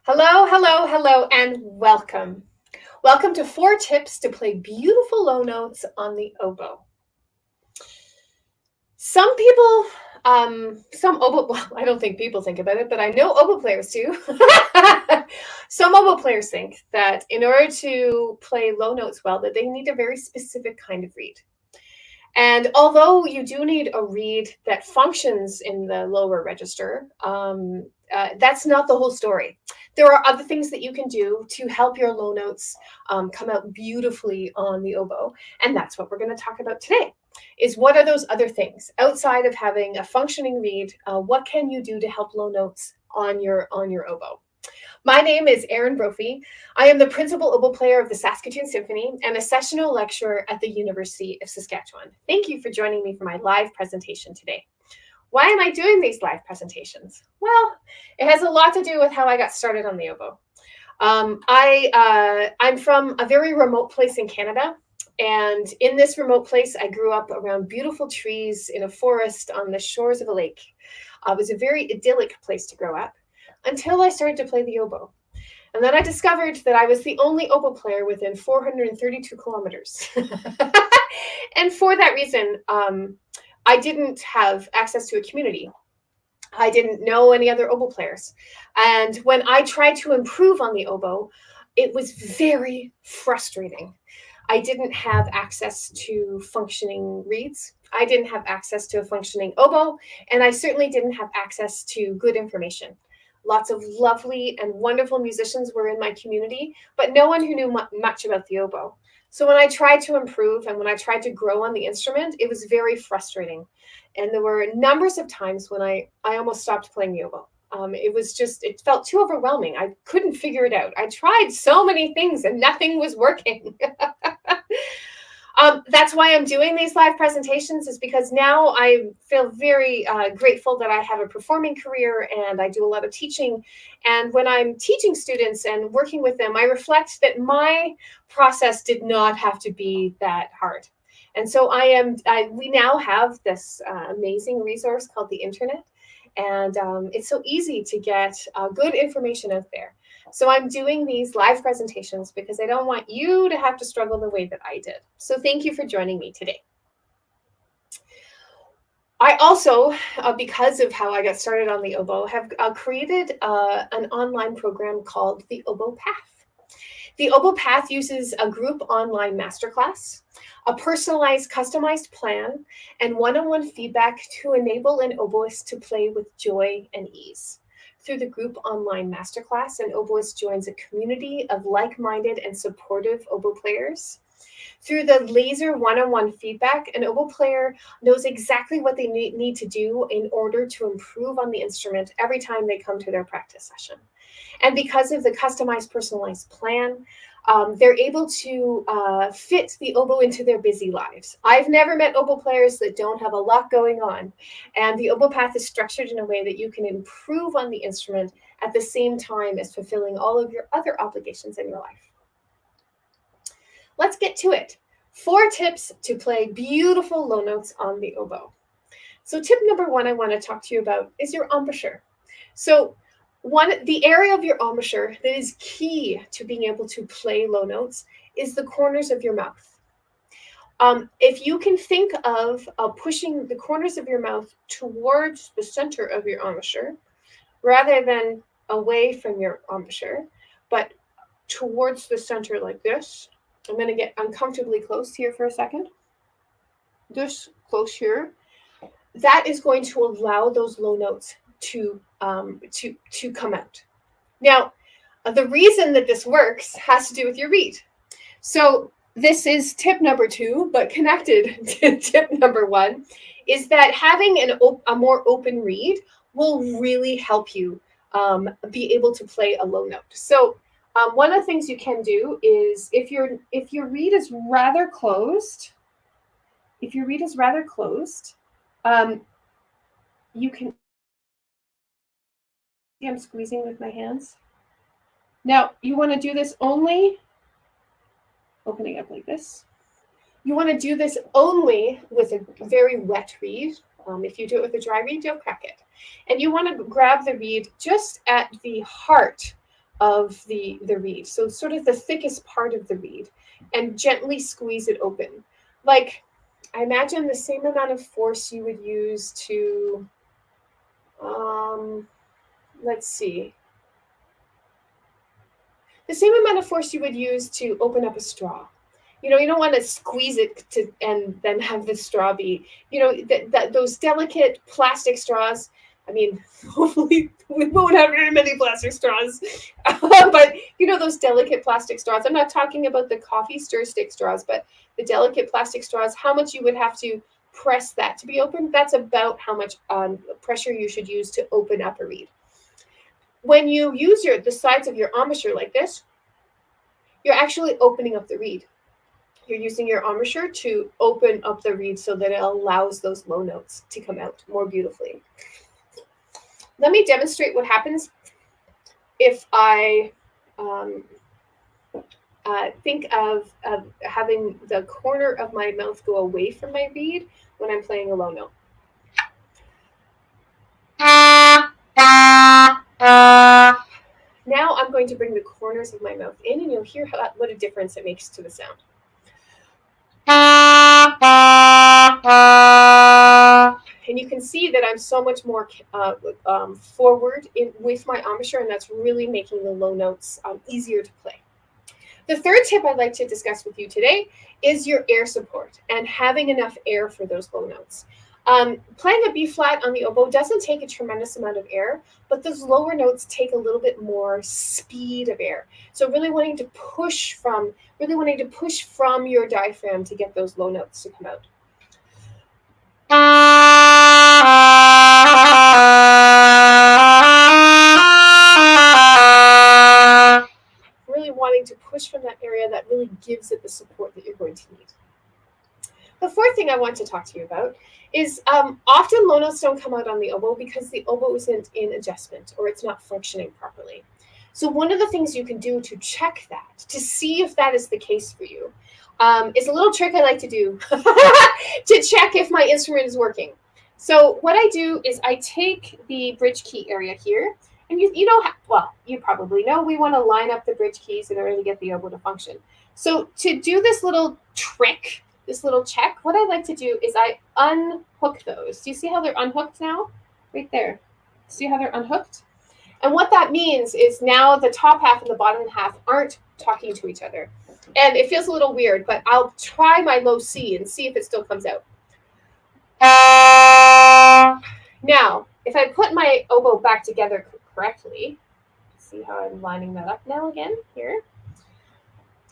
Hello, hello, hello, and welcome. Welcome to 4 tips to play beautiful low notes on the oboe. Some people, some oboe, well, I don't think people think about it, but I know oboe players do. Some oboe players think that in order to play low notes well, that they need a very specific kind of reed. And although you do need a reed that functions in the lower register, that's not the whole story. There are other things that you can do to help your low notes come out beautifully on the oboe, and that's what we're going to talk about today. Is what are those other things outside of having a functioning reed? What can you do to help low notes on your oboe? My name is Erin Brophy. I am the principal oboe player of the Saskatoon Symphony and a sessional lecturer at the University of Saskatchewan. Thank you for joining me for my live presentation today. Why am I doing these live presentations? Well, it has a lot to do with how I got started on the oboe. I'm from a very remote place in Canada. And in this remote place, I grew up around beautiful trees in a forest on the shores of a lake. It was a very idyllic place to grow up until I started to play the oboe. And then I discovered that I was the only oboe player within 432 kilometers. And for that reason, I didn't have access to a community. I didn't know any other oboe players. And when I tried to improve on the oboe, it was very frustrating. I didn't have access to functioning reeds. I didn't have access to a functioning oboe, and I certainly didn't have access to good information. Lots of lovely and wonderful musicians were in my community, but no one who knew much about the oboe. So when I tried to improve and when I tried to grow on the instrument, it was very frustrating. And there were numbers of times when I almost stopped playing the oboe. It felt too overwhelming. I couldn't figure it out. I tried so many things and nothing was working. That's why I'm doing these live presentations, is because now I feel very grateful that I have a performing career and I do a lot of teaching. And when I'm teaching students and working with them, I reflect that my process did not have to be that hard. And so we now have this amazing resource called the internet. And it's so easy to get good information out there. So I'm doing these live presentations because I don't want you to have to struggle the way that I did. So thank you for joining me today. I also, because of how I got started on the oboe, have created an online program called the Oboe Path. The Oboe Path uses a group online masterclass, a personalized, customized plan, and one-on-one feedback to enable an oboist to play with joy and ease. Through the group online masterclass, an oboist joins a community of like-minded and supportive oboe players. Through the laser one-on-one feedback, an oboe player knows exactly what they need to do in order to improve on the instrument every time they come to their practice session. And because of the customized, personalized plan, they're able to fit the oboe into their busy lives. I've never met oboe players that don't have a lot going on. And the oboe path is structured in a way that you can improve on the instrument at the same time as fulfilling all of your other obligations in your life. Let's get to it. 4 tips to play beautiful low notes on the oboe. So tip number 1 I want to talk to you about is your embouchure. So the area of your embouchure that is key to being able to play low notes is the corners of your mouth. If you can think of pushing the corners of your mouth towards the center of your embouchure, rather than away from your embouchure, but towards the center like this. I'm going to get uncomfortably close here for a second. This close here. That is going to allow those low notes to come out. Now, the reason that this works has to do with your reed. So this is tip number 2, but connected to tip number 1, is that having a more open reed will really help you be able to play a low note. So one of the things you can do is if your reed is rather closed, you can. I'm squeezing with my hands. Now, you want to do this only, opening up like this. You want to do this only with a very wet reed. If you do it with a dry reed, you'll crack it. And you want to grab the reed just at the heart of the reed. So sort of the thickest part of the reed, and gently squeeze it open. Like, I imagine the same amount of force you would use to, let's see, the same amount of force you would use to open up a straw. You don't want to squeeze it to and then have the straw be, those delicate plastic straws. I mean, hopefully we won't have very many plastic straws, but those delicate plastic straws. I'm not talking about the coffee stir stick straws, but the delicate plastic straws. How much you would have to press that to be open? That's about how much pressure you should use to open up a reed. When you use the sides of your embouchure like this, you're actually opening up the reed. You're using your embouchure to open up the reed so that it allows those low notes to come out more beautifully. Let me demonstrate what happens if I think of having the corner of my mouth go away from my reed when I'm playing a low note. Now I'm going to bring the corners of my mouth in, and you'll hear what a difference it makes to the sound. And you can see that I'm so much more forward with my embouchure, and that's really making the low notes easier to play. The third tip I'd like to discuss with you today is your air support and having enough air for those low notes. Playing a B flat on the oboe doesn't take a tremendous amount of air, but those lower notes take a little bit more speed of air. So really wanting to push from your diaphragm to get those low notes to come out. Really wanting to push from that area that really gives it the support that you're going to need. The fourth thing I want to talk to you about is often low notes don't come out on the oboe because the oboe isn't in adjustment or it's not functioning properly. So one of the things you can do to check that, to see if that is the case for you, is a little trick I like to do to check if my instrument is working. So what I do is I take the bridge key area here, and you probably know we want to line up the bridge keys in order to get the oboe to function. So to do this little trick, this little check, what I like to do is I unhook those. Do you see how they're unhooked now? Right there. See how they're unhooked? And what that means is now the top half and the bottom half aren't talking to each other. And it feels a little weird, but I'll try my low C and see if it still comes out. Now, if I put my oboe back together correctly, see how I'm lining that up now again here,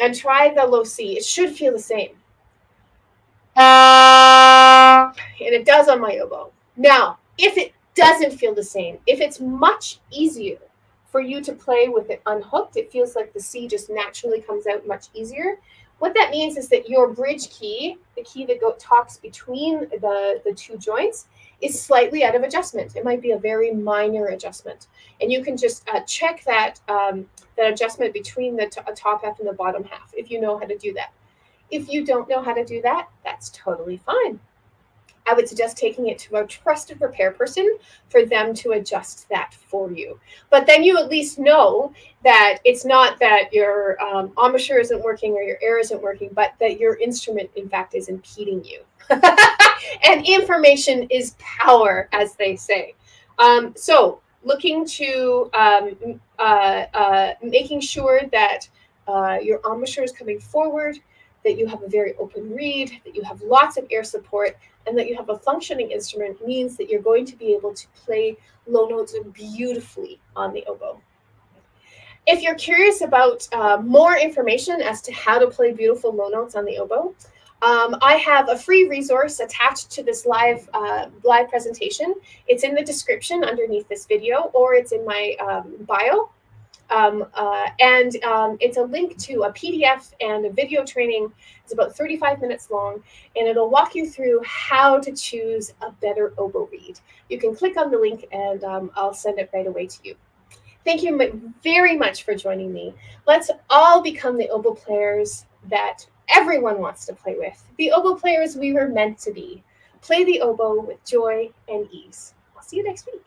and try the low C, it should feel the same. And it does on my oboe. Now, if it doesn't feel the same, if it's much easier for you to play with it unhooked, it feels like the C just naturally comes out much easier. What that means is that your bridge key, the key that talks between the two joints, is slightly out of adjustment. It might be a very minor adjustment. And you can just check that adjustment between the top half and the bottom half if you know how to do that. If you don't know how to do that, that's totally fine. I would suggest taking it to a trusted repair person for them to adjust that for you. But then you at least know that it's not that your embouchure isn't working or your air isn't working, but that your instrument, in fact, is impeding you. And information is power, as they say. So looking to making sure that your embouchure is coming forward, that you have a very open reed, that you have lots of air support, and that you have a functioning instrument means that you're going to be able to play low notes beautifully on the oboe. If you're curious about more information as to how to play beautiful low notes on the oboe, I have a free resource attached to this live presentation. It's in the description underneath this video, or it's in my bio. It's a link to a PDF and a video training. It's about 35 minutes long, and it'll walk you through how to choose a better oboe reed. You can click on the link, and I'll send it right away to you. Thank you very much for joining me. Let's all become the oboe players that everyone wants to play with. The oboe players we were meant to be. Play the oboe with joy and ease. I'll see you next week.